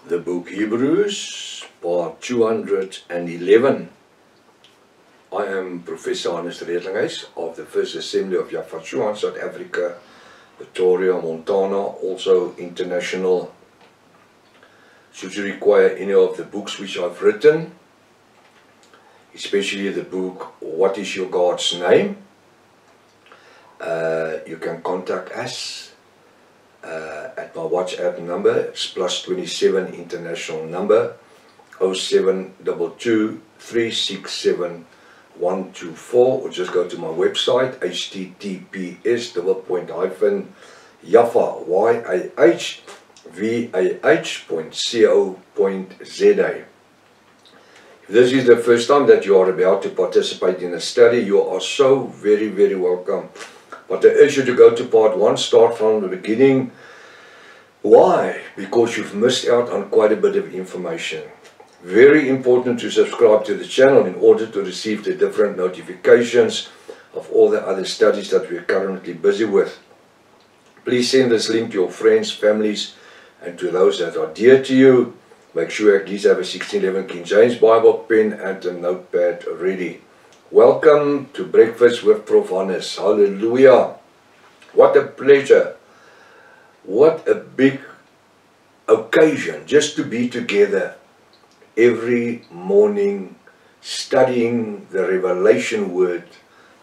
The book Hebrews, part 211. I am Professor Hannes Redlinghuys of the First Assembly of Yafashua, South Africa, Pretoria, Montana, also international. Should you require any of the books which I've written, especially the book What is Your God's Name, you can contact us at my WhatsApp number. It's +27 international number 0722 367 124, or just go to my website https://yafah.co.za. If this is the first time that you are about to participate in a study, you are so very welcome. But I urge you to go to part 1, start from the beginning. Why? Because you've missed out on quite a bit of information. Very important to subscribe to the channel in order to receive the different notifications of all the other studies that we're currently busy with. Please send this link to your friends, families, and to those that are dear to you. Make sure you at least have a 1611 King James Bible pen and a notepad ready. Welcome to Breakfast with Prof. Hannes. Hallelujah. What a pleasure. What a big occasion just to be together every morning studying the revelation word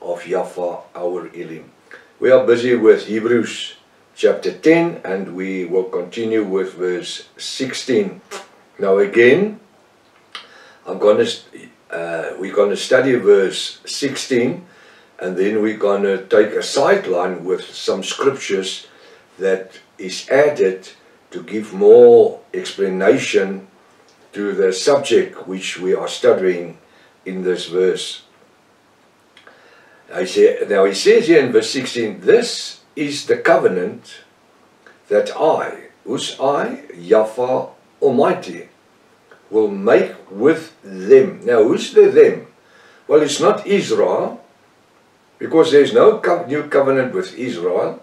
of Yafah, our Elohim. We are busy with Hebrews chapter 10 and we will continue with verse 16. Now again, we're going to study verse 16, and then we're going to take a sideline with some scriptures that is added to give more explanation to the subject which we are studying in this verse. Now he says here in verse 16, this is the covenant that who's Yafah Almighty, will make with them. Now who's the them? Well, it's not Israel, because there's no new covenant with Israel.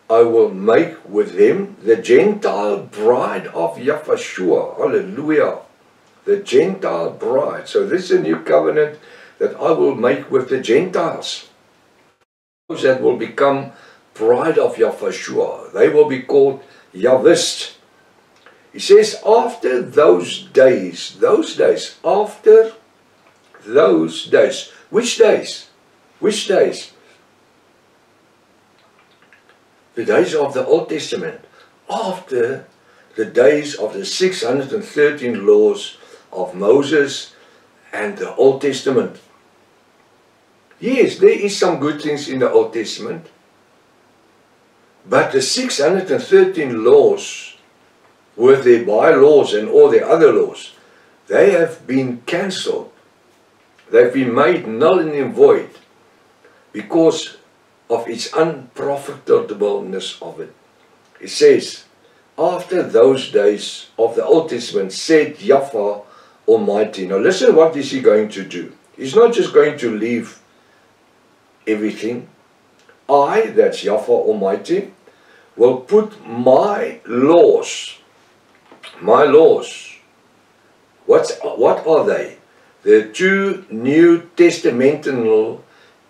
I will make with them the Gentile bride of Yafashua. Hallelujah. The Gentile bride. So this is a new covenant that I will make with the Gentiles. Those that will become bride of Yafashua. They will be called Yavist. He says, after those days, after those days. Which days? Which days? The days of the Old Testament. After the days of the 613 laws of Moses and the Old Testament. Yes, there is some good things in the Old Testament. But the 613 laws, with their bylaws and all the other laws, they have been cancelled. They've been made null and void because of its unprofitableness of it. It says, after those days of the Old Testament, said Yafah Almighty. Now listen, what is he going to do? He's not just going to leave everything. That's Yafah Almighty, will put my laws. What are they? The 2 New Testamental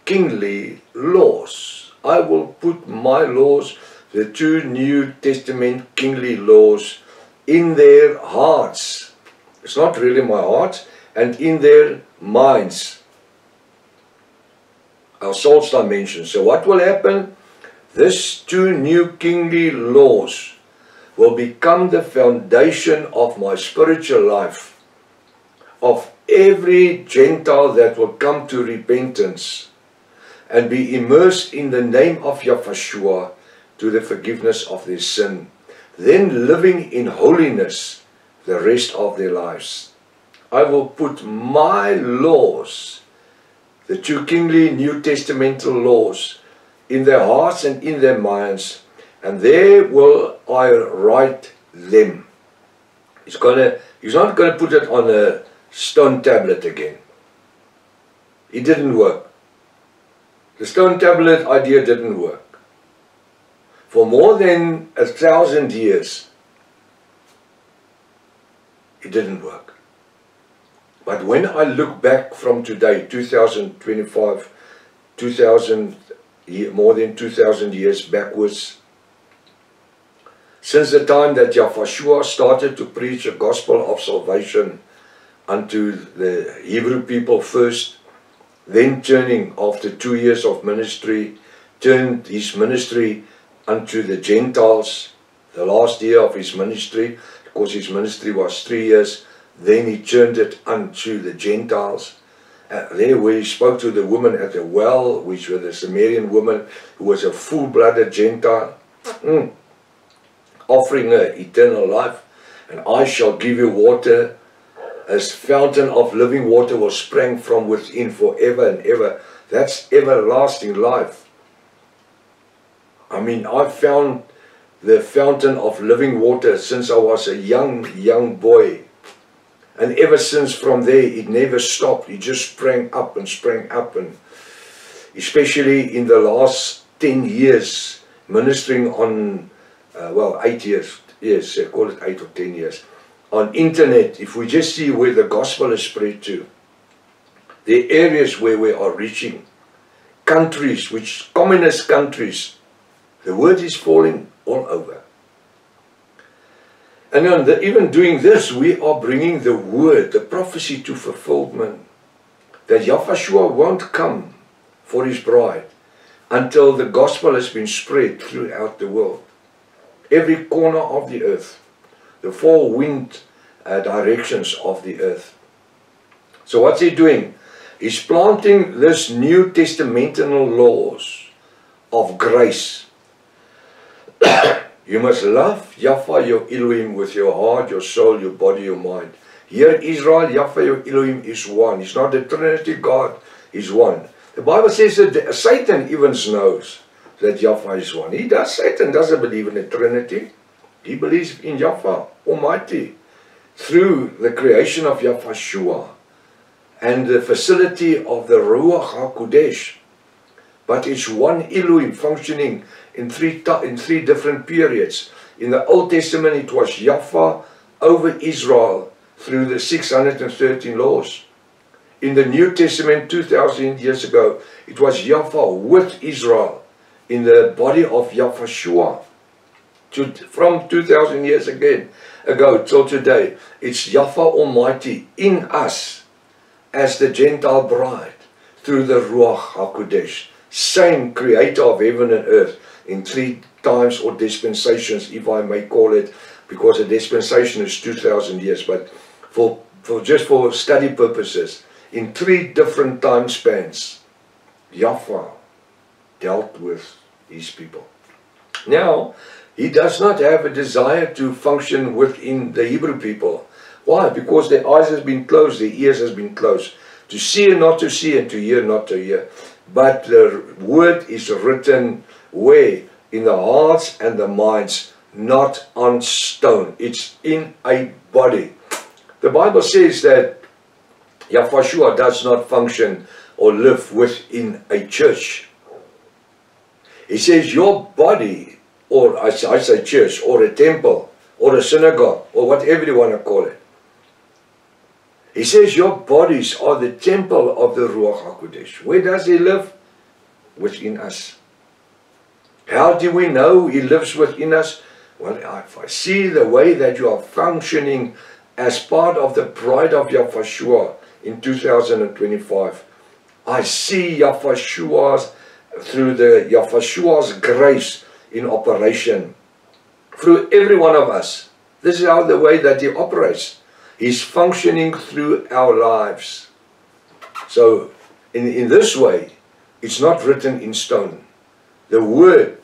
kingly laws. I will put my laws, the 2 New Testament kingly laws, in their hearts. It's not really my heart, and in their minds. Our soul's dimension. So what will happen? These 2 new kingly laws will become the foundation of my spiritual life, of every Gentile that will come to repentance and be immersed in the name of Yafashua to the forgiveness of their sin, then living in holiness the rest of their lives. I will put my laws, the 2 kingly New Testamental laws, in their hearts and in their minds, and there will I write them. He's not going to put it on a stone tablet again. It didn't work. The stone tablet idea didn't work. For more than 1,000 years, it didn't work. But when I look back from today, 2025, more than 2,000 years backwards, since the time that Yahushua started to preach the gospel of salvation unto the Hebrew people first, then turning after 2 years of ministry, turned his ministry unto the Gentiles, the last year of his ministry, because his ministry was 3 years, then he turned it unto the Gentiles. There where he spoke to the woman at the well, which was the Sumerian woman, who was a full-blooded Gentile, offering her eternal life. And I shall give you water, as fountain of living water will spring from within forever and ever. That's everlasting life. I mean, I found the fountain of living water since I was a young boy. And ever since from there, it never stopped. It just sprang up and sprang up. And especially in the last 10 years, ministering on, 8 years, yes, I call it 8 or 10 years, on internet, if we just see where the gospel is spread to, the areas where we are reaching, countries, which communist countries, the word is falling all over. And even doing this, we are bringing the word, the prophecy to fulfillment, that Yahushua won't come for his bride until the gospel has been spread throughout the world. Every corner of the earth, the four wind directions of the earth. So what's he doing? He's planting this New Testamental laws of grace. You must love Yahweh your Elohim with your heart, your soul, your body, your mind. Here Israel, Yahweh your Elohim is one. He's not the Trinity God, he's one. The Bible says that Satan even knows that Yahweh is one. Satan doesn't believe in the Trinity. He believes in Yahweh Almighty through the creation of Yahushua and the facility of the Ruach HaKodesh. But it's one Elohim functioning in three different periods. In the Old Testament, it was Yahweh over Israel through the 613 laws. In the New Testament, 2,000 years ago, it was Yahweh with Israel in the body of Yahushua. From 2,000 years ago till today, it's Yahweh Almighty in us as the Gentile bride through the Ruach HaKodesh. Same creator of heaven and earth in 3 times or dispensations, if I may call it, because a dispensation is 2,000 years, but just for study purposes, in 3 different time spans, Yahweh dealt with his people. Now, he does not have a desire to function within the Hebrew people. Why? Because their eyes has been closed, their ears has been closed. To see and not to see, and to hear not to hear. But the word is written where? In the hearts and the minds, not on stone. It's in a body. The Bible says that Yahushua does not function or live within a church. He says your body, or I say church, or a temple, or a synagogue, or whatever you want to call it. He says your bodies are the temple of the Ruach HaKodesh. Where does he live? Within us. How do we know he lives within us? Well, if I see the way that you are functioning as part of the bride of Yahushua in 2025, I see Yahushua through the Yahushua's grace in operation through every one of us. This is how the way that he operates. He's functioning through our lives. So in this way, it's not written in stone. The word,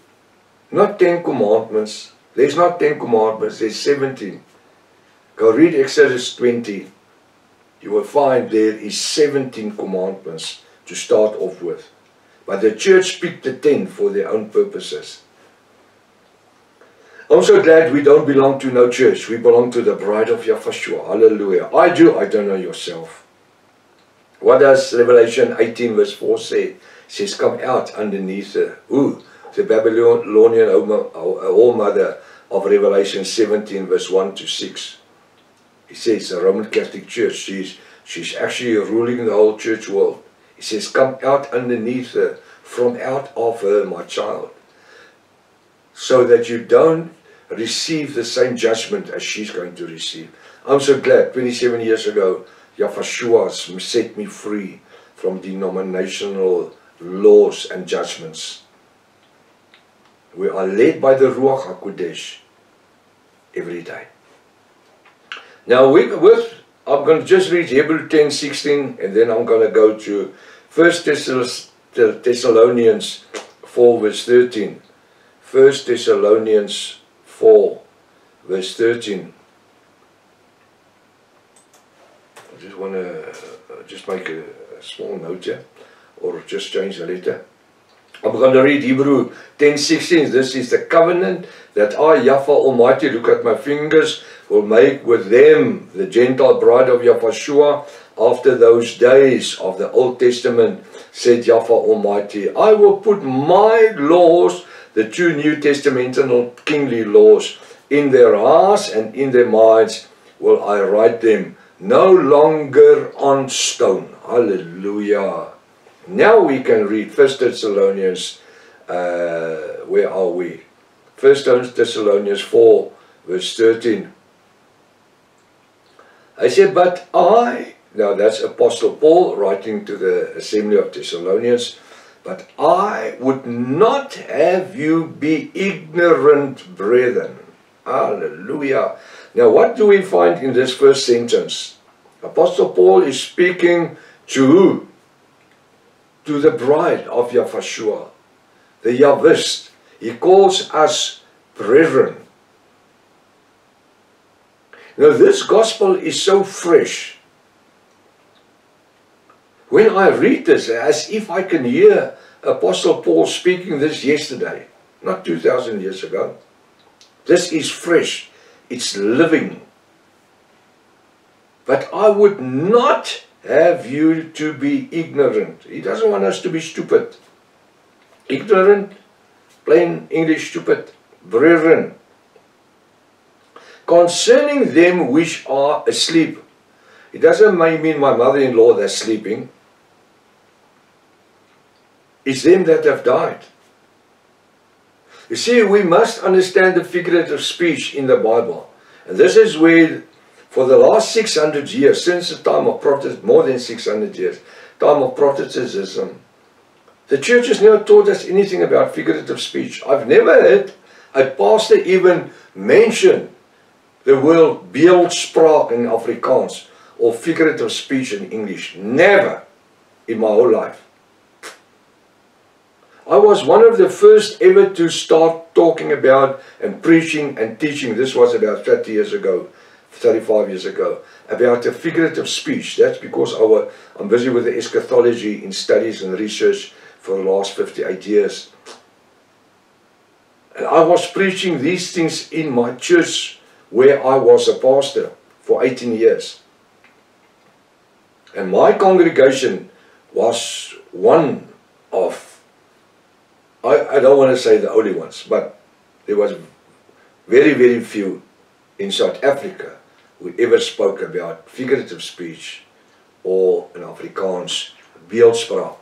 not 10 commandments. There's not 10 commandments, there's 17. Go read Exodus 20. You will find there is 17 commandments to start off with. But the church picked the 10 for their own purposes. I'm so glad we don't belong to no church. We belong to the bride of Yahushua. Hallelujah. I do. I don't know yourself. What does Revelation 18 verse 4 say? It says, come out underneath the Babylonian whore mother of Revelation 17 verse 1 to 6. He says the Roman Catholic Church, she's actually ruling the whole church world. He says, come out underneath her, from out of her, my child, so that you don't receive the same judgment as she's going to receive. I'm so glad 27 years ago, Yahshua set me free from denominational laws and judgments. We are led by the Ruach HaKodesh every day. Now I'm going to just read Hebrews 10:16, and then I'm going to go to 1 Thessalonians 4 verse 13. 1 Thessalonians 4 verse 13. I just want to just make a small note here, or just change the letter. I'm going to read Hebrews 10:16. This is the covenant that I, Yahweh Almighty, look at my fingers, will make with them, the Gentile bride of Yahshua, after those days of the Old Testament, said Yahweh Almighty. I will put my laws, the two New Testamental kingly laws, in their hearts, and in their minds will I write them, no longer on stone. Hallelujah. Now we can read 1 Thessalonians, where are we? 1 Thessalonians 4 verse 13. I said, but I, now that's Apostle Paul writing to the assembly of Thessalonians, but I would not have you be ignorant, brethren. Hallelujah. Now what do we find in this first sentence? Apostle Paul is speaking to who? To the bride of Yahshua, the Yahwist. He calls us brethren. Now this gospel is so fresh. When I read this, as if I can hear Apostle Paul speaking this yesterday, not 2,000 years ago. This is fresh. It's living. But I would not have you to be ignorant. He doesn't want us to be stupid. Ignorant, plain English stupid, brethren. Concerning them which are asleep. It doesn't mean my mother-in-law that's sleeping. It's them that have died. You see, we must understand the figurative speech in the Bible. And this is where, for the last 600 years, since the time of Protestantism, more than 600 years, time of Protestantism, the church has never taught us anything about figurative speech. I've never heard a pastor even mention the word beeldspraak in Afrikaans or figurative speech in English. Never in my whole life. I was one of the first ever to start talking about and preaching and teaching. This was about 30 years ago, 35 years ago, about the figurative speech. That's because I'm busy with the eschatology in studies and research for the last 58 years. And I was preaching these things in my church where I was a pastor for 18 years. And my congregation was one of, I don't want to say the only ones, but there was very, very few in South Africa who ever spoke about figurative speech or in Afrikaans, beeldspraak.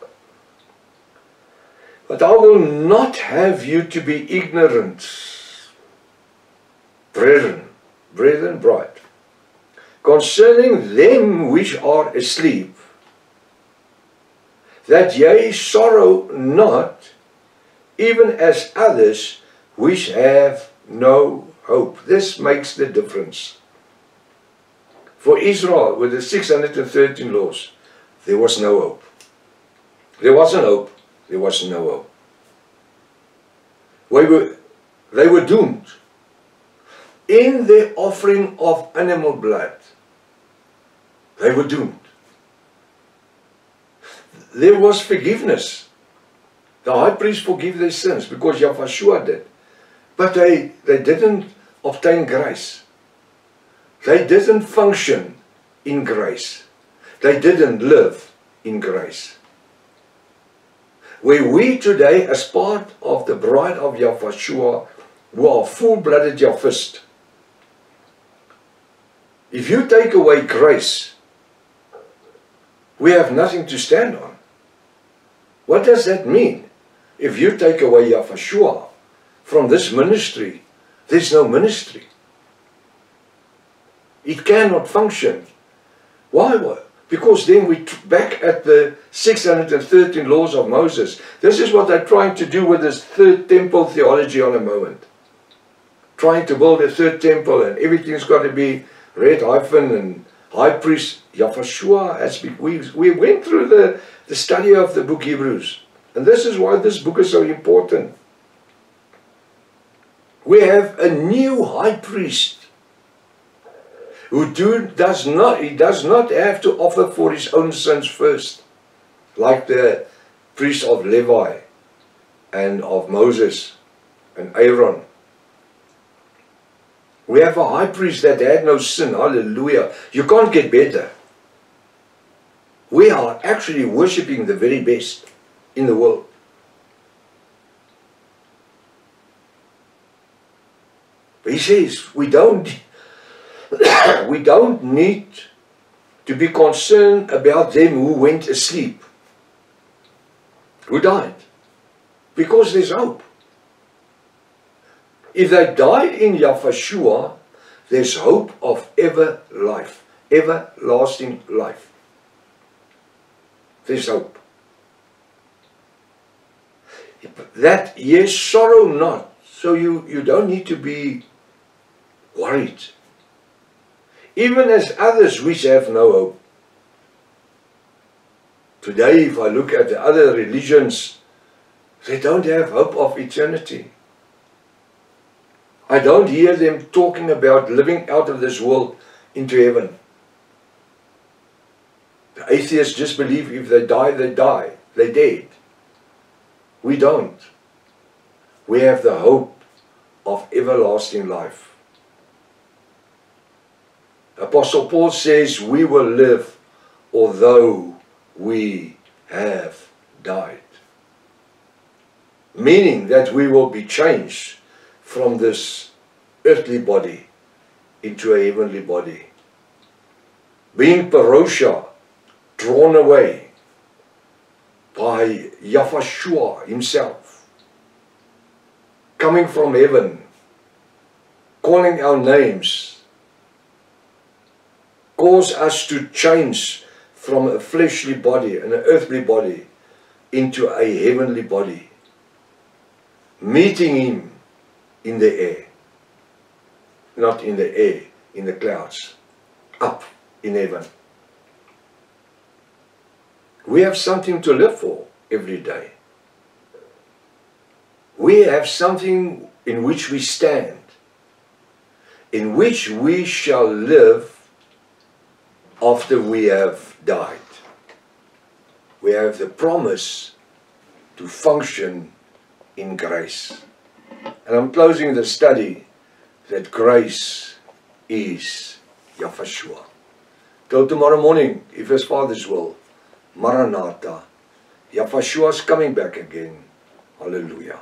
But I will not have you to be ignorant, brethren, bride, concerning them which are asleep, that ye sorrow not, even as others which have no hope. This makes the difference. For Israel, with the 613 laws, there was no hope. There wasn't hope. There was no hope. They were doomed. In the offering of animal blood, they were doomed. There was forgiveness. The high priest forgave their sins because Yahshua did. But they didn't obtain grace. They didn't function in grace. They didn't live in grace. Where we today, as part of the bride of Yahshua, who are full-blooded Yahwist. If you take away grace, we have nothing to stand on. What does that mean? If you take away Yahshua from this ministry, there's no ministry. It cannot function. Why? Because then we're back at the 613 laws of Moses. This is what they're trying to do with this third temple theology on a moment. Trying to build a third temple and everything's got to be red hyphen and high priest. Yahshua has been, we went through the study of the book Hebrews. And this is why this book is so important. We have a new high priest who does not have to offer for his own sins first, like the priests of Levi and of Moses and Aaron. We have a high priest that had no sin. Hallelujah. You can't get better. We are actually worshipping the very best in the world. But he says we don't need to be concerned about them who went asleep, who died, because there's hope. If they died in Yahshua, there's hope of everlasting life. There's hope. That, yes, sorrow not. So you don't need to be worried. Even as others which have no hope. Today, if I look at the other religions, they don't have hope of eternity. I don't hear them talking about living out of this world into heaven. The atheists just believe if they die, they die. They're dead. We don't. We have the hope of everlasting life. Apostle Paul says we will live although we have died. Meaning that we will be changed from this earthly body into a heavenly body. Being parosha, drawn away by Yahshua himself. Coming from heaven, calling our names, cause us to change from a fleshly body and an earthly body into a heavenly body. Meeting him in the air. Not in the air, in the clouds. Up in heaven. We have something to live for every day. We have something in which we stand, in which we shall live after we have died. We have the promise to function in grace. And I'm closing the study that grace is Yahshua. Till tomorrow morning, if His Father's will. Maranatha. Yahshua is coming back again. Hallelujah.